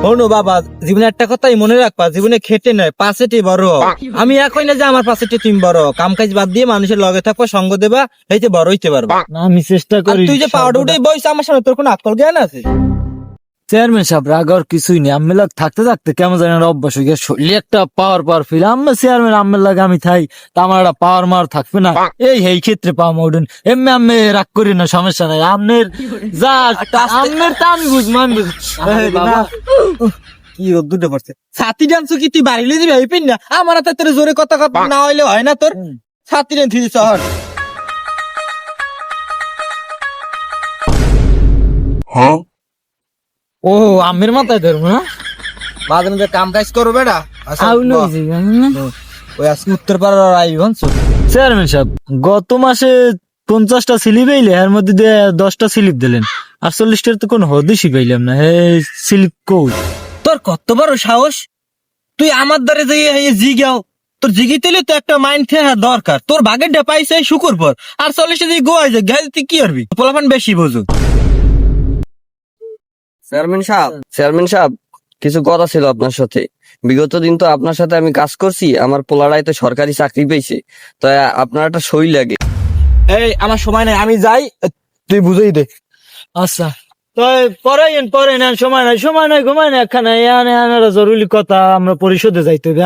শোনো বাবা, জীবনে একটা কথাই মনে রাখবা, জীবনে খেটে নয় পাশেটি বড় হও। আমি একই না যে আমার পাশেটি তুমি বড় হও। কাম কাজ বাদ দিয়ে মানুষের লগে থাকবা, সঙ্গ দেবা, এইতে বড় হইতে পারবা। না, আমি চেষ্টা আর করি। তুই যে পাউডার উঠে বইস আমার সামনে, তোর কোনো আকল জ্ঞান আছে? চেয়ারম্যান সাহেব রাগ আর কিছুই নেই, আমি লাগ থাকতে থাকতে কেমন জানি একটা অভ্যাস হয়ে গেছে, শরীরে একটা পাওয়ার ফিল। আমি চেয়ারম্যান আমের লাগে আমি থাই, তা আমার একটা পাওয়ার মার থাকবে না? এই ক্ষেত্রে পাওয়া উঠেন এমনি আমি রাগ করি না, সমস্যা নাই। আপনার যা আপনার তা আমি বুঝবো, আমি বাবা, কি রোদ্দুরটা পড়ছে। ছাতি ডান্স কি তুই বাড়িলে দিবি এই পিন না? আমার হাতে তোর জোরে কথা না হইলে হয় না তোর। ছাতি ডান্স দিবি শহর। ও আমের মাথায় ধরবো না? মাঝে মাঝে কাম কাজ করো বেটা। ওই আজকে উত্তর পাড়ার আইবি ভাঙছো। চেয়ারম্যান সাহেব গত মাসে 50টা স্লিপ এলে, এর মধ্যে দিয়ে 10টা স্লিপ দিলেন, আর 40টার তো কোনো হদিসই পাইলাম না। হে স্লিপ কই? তোর কত বড় সাহস, তুই আমার দ্বারে যাই জিগাও। তোর জিগিতে তো একটা মাইন্ড থাকা দরকার। তোর ভাগেরটা পাইছে শুকুর পর, আর 40টা দিয়ে গোয়াই যায় গায়ে তুই কি করবি? পোলাপান বেশি বোঝো। চেয়ারম্যান সাহেব কিছু কথা ছিল আপনার সাথে। বিগত দিন তো আপনার সাথে আমি কাজ করছি, আমার পোলারাই তো সরকারি চাকরি পেয়েছে, তো আপনার একটা সই লাগে। এই আমার সময় নাই, আমি যাই, তুই বুঝেই দে। আচ্ছা তো পরে নেন, সময় নাই ঘুমাই না একখানে জরুরি কথা, আমরা পরিষদে যাইতে হবে,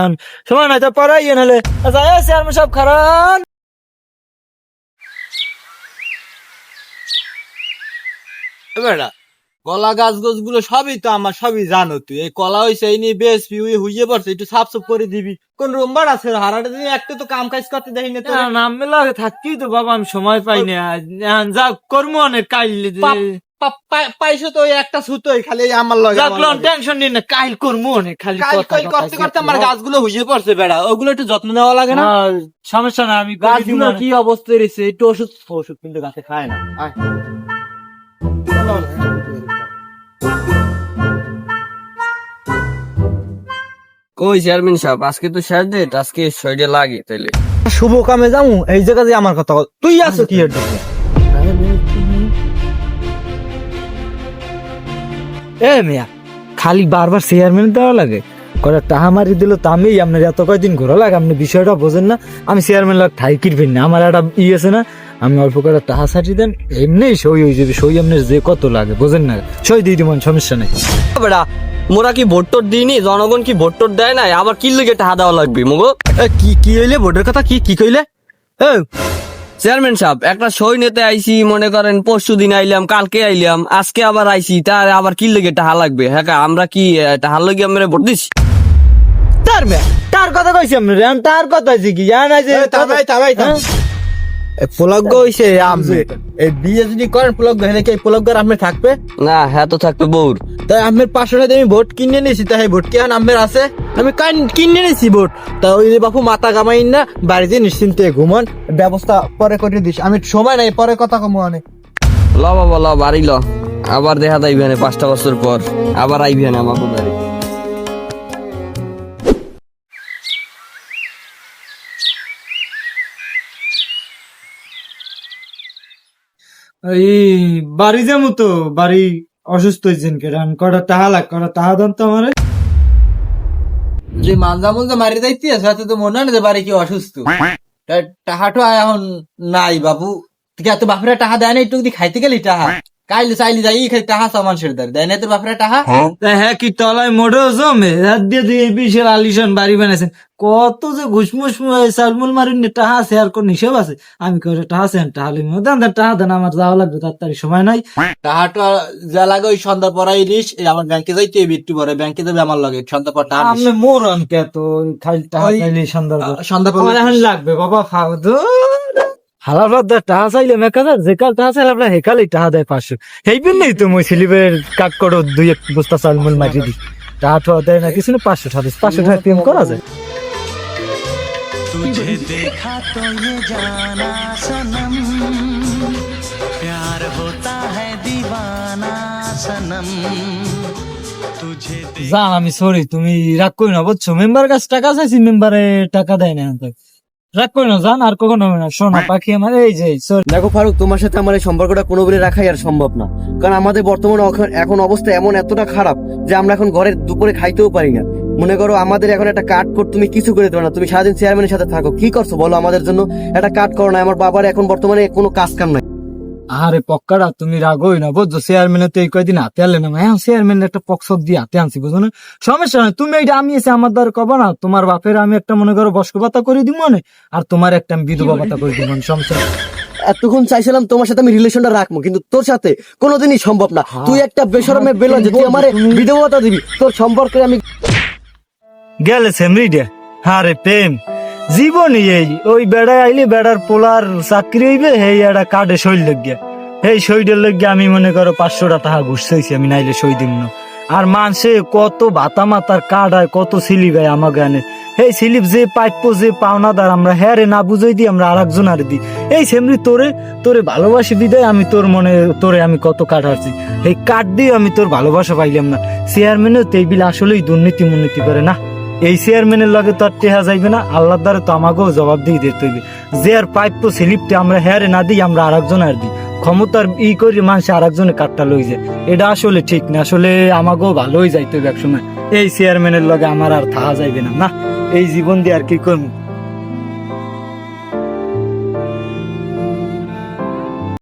সময় নাই তো পড়াই নাহলে চেয়ারম্যান সাহেব খারাপ। বেটা, কলা গাছ গোছ গুলো সবই তো আমার, সবই জানো তুই। এই কলা হইছে এই নিয়ে বেশ হুইয়ে পড়ছে, একটু সাফ সাফ করে দিবি। কোন রোমবার আছে হারাটা দিন একটা তো কাম কাজ করতে দেখি না তোর। নাম লাগে থাকি তো বাবা, আমি সময় পাই না। যা কর্ম অনেক কাইল পাইছো তো ওই একটা সুতোই খালি আমার লগে। টেনশন নিন না, কাইল কর্ম অনেক খালি করতে করতে আমার গাছগুলো হুইয়ে পড়ছে বেড়া, ওগুলো একটু যত্ন নেওয়া লাগে না? সমস্যা না, আমি গাছগুলো কি অবস্থায় রয়েছে, একটু ওষুধ কিন্তু গাছে খায় না। কই চেয়ারম্যান সাহেব, আজকে তো শেষ ডেট, আজকে সইটা লাগে তাইলে। শুভ কামে যাবো, এই জায়গা দিয়ে আমার কথা তুই আছো কি এর জন্য? এ মিয়া খালি বারবার চেয়ারম্যান দেওয়া লাগে, করে টাহা মারি দিল তো আমি আপনার এত কয়দিন ঘোরা লাগে, আপনি বিষয়টা বোঝেন না। আমি চেয়ারম্যান লাগ ঠাই কিনবেন না, আমার একটা আছে না, আমি অল্প করে টাহা ছাড়িয়ে দেন, এমনি সই হয়ে যাবে। সই আপনার যে কত লাগে বোঝেন না, সই দিয়ে দিব, সমস্যা নেই। বেটা মোরা কি ভোট টোট দিইনি? জনগণ কি ভোট টোট দেয় নাই? আবার কি লেগে টাকা দেওয়া লাগবে মগো? কি হইলে ভোটের কথা কি কইলে? চেয়ারম্যান সাহেব একটা সই নিতে আইছি, মনে করেন পরশু দিন আইলাম, কালকে আইলাম, আজকে আবার আইছি, তার আবার কি লেগে টাকা লাগবে? হ্যাঁ আমরা কি টাকার লগে আমরা ভোট দিচ্ছি? তার কথা কইছি আপনার, তার কথা কি জানা যে পোলগ্য হইছে আমে এই বিয়ে যদি করেন পোলগ্য হেলে কি পোলগ্য আমে থাকবে না? হ্যাঁ তো থাকবে বউর। তাই আমের 500 টাকা আমি ভোট কিনে নিয়েছি, তাই ভোট কি এখন আমের আছে? আমি কিনে নিয়েছি ভোট। তা ওই যে বাপু মাথা কামাই না, বাড়িতে নিশ্চিন্তে ঘুমান, ব্যবস্থা পরে করে দিস। আমি সময় নাই, পরে কথা কমু অনেক। ল বাবা ল, বাড়ি ল, আবার দেখা যাইবে 5টা বছর পর, আবার আইবি না আমার বাড়ি। এই বাড়ি যাবো তো, বাড়ি অসুস্থ হয়েছেন কেন? কটা টাহা লাগ, কটা টাহা দেন তো আমার। যে মানজামুল যে মারি যাইতে আছে তো মনে হয় না যে বাড়ি কি অসুস্থ। টাহাটো এখন নাই বাবু, তুই এত বাপরা টাহা দেয় না, একটু যদি খাইতে গেলি টাহা কাইলে চাইলি যাই খাই টাহা সামান সেরে দেয় না তোর বাপরা টাহা। হ্যাঁ কি তলায় মোটর জমে রাত দিয়ে দিয়ে বিশাল আলিশান বাড়ি বানাইছেন, কত যে ঘুষমুস সালমুল মারিন টাহা আছে, আর কোন হিসেব আছে? আমি কয়ে টাহা আছে, টাহা দেন টাহা দেন, আমার যাওয়া লাগবে, তাড়াতাড়ি সময় নাই। টাহাটো যা লাগে ওই সন্ধ্যা পরাই দিস, আমার ব্যাংকে যাইতে একটু পরে, ব্যাংকে যাবে আমার লাগে সন্ধ্যা পর টাহা আপনি মোরন কে তো খালি টাহা চাইলে সন্ধ্যা পর এখন লাগবে বাবা, খাও তো হালার বাদ টাহা চাইলে মেকাদার যে কাল টাহা চাইলে আপনার হেকালে টাহা দেয় 500, এইবেন নেই তো মই স্লিপের কাট করো 2-1 বস্তা চালমুল মারি দি, টাহা টোয়া দেয় না কিছু না, 500 টাকা প্রেম করা যায়। तुझे देखा तो ये जाना सनम, प्यार होता है दीवाना सनम, तुझे যা আমি সরি, তুমি রাগ করি না বুঝছো, মেম্বার কাছে টাকা চাইছি, মেম্বারে টাকা দেয় না। রাগ করে না, জান আর কখনো হবে না। সোনা পাখি আমার, এই যে sorry। দেখো ফারুক, তোমার সাথে আমার এই সম্পর্কটা কোনো বলে রাখাই আর সম্ভব না, কারণ আমাদের বর্তমানে এখন অবস্থা এমন এতটা খারাপ যে আমরা এখন ঘরের দুপুরে খাইতেও পারি না। মনে করো আমাদের এখন একটা কাট কোট তুমি কিছু করে দেবে না, তুমি সারাদিন চেয়ারম্যানের সাথে থাকো, কি করছো বলো আমাদের জন্য? একটা কাট করো না, আমার বাবার এখন বর্তমানে কোনো কাজ কাম নাই। আরে পক্কাটা তুমি রাগই না, বুঝছো? চেয়ারম্যানের তো এই কয়দিন হাতে আনলে না, হ্যাঁ চেয়ারম্যানের একটা পক্সক দিয়ে হাতে আনছি, বুঝো না? সমস্যা নয়, তুমি এইটা আমি এসে আমার দ্বারা কবা না, তোমার বাপের আমি একটা মনে করো বয়স্ক ভাতা করে দিব মনে, আর তোমার একটা আমি বিধবা ভাতা করে দিব মনে, সমস্যা নেই। এতক্ষণ চাইছিলাম তোমার সাথে আমি রিলেশনটা রাখবো, কিন্তু তোর সাথে কোনোদিনই সম্ভব না। তুই একটা বেশরমে বেলা যে তুই আমার বিধবতা দিবি, তোর সম্পর্কে আমি গেলে সেমরিডে। হ্যাঁ রে প্রেম জীবনই এই, ওই বেড়ায় আইলে বেড়ার পোলার চাকরি হইবে, এই একটা কার্ডে সই লাগিয়া, এই সইডের লাগিয়া আমি মনে করো 500 টাকা ঘুষ চাইছি, আমি নাইলে সই দিব না। আর মানুষে কত ভাতা মাতার কার্ড হয়, কত স্লিপ হয় আমার গানে, এই স্লিপ যে পাইপ যে পাওনাদার আমরা হ্যারে না বুঝাই দিই, আমরা আর একজন আর দিই। এই সেমরি তোরে ভালোবাসি বিদায় আমি তোর মনে তোরে আমি কত কার্ড হারছি, এই কার্ড দিয়ে আমি তোর ভালোবাসা পাইলাম না। চেয়ারম্যানও তো এইগুলো আসলেই দুর্নীতি করে না, এই চেয়ারম্যানের লগে তো আর টেহা যাইবে না, আল্লাহর দ্বারা তো আমাকেও জবাব দিয়ে দিতে হইবে। যে আর পাইপ স্লিপটা আমরা হ্যারে না দিই, আমরা আর একজন আর দিই, ক্ষমতার করি মানুষ আর একজনের কাঠটা লই যায়, এটা আসলে ঠিক না। আসলে আমাকেও ভালোই যাইতে হবে একসময়, এই চেয়ারম্যানের লগে আমার আর থাকা যাইবে না। না, এই জীবন দিয়ে আর কি করবো।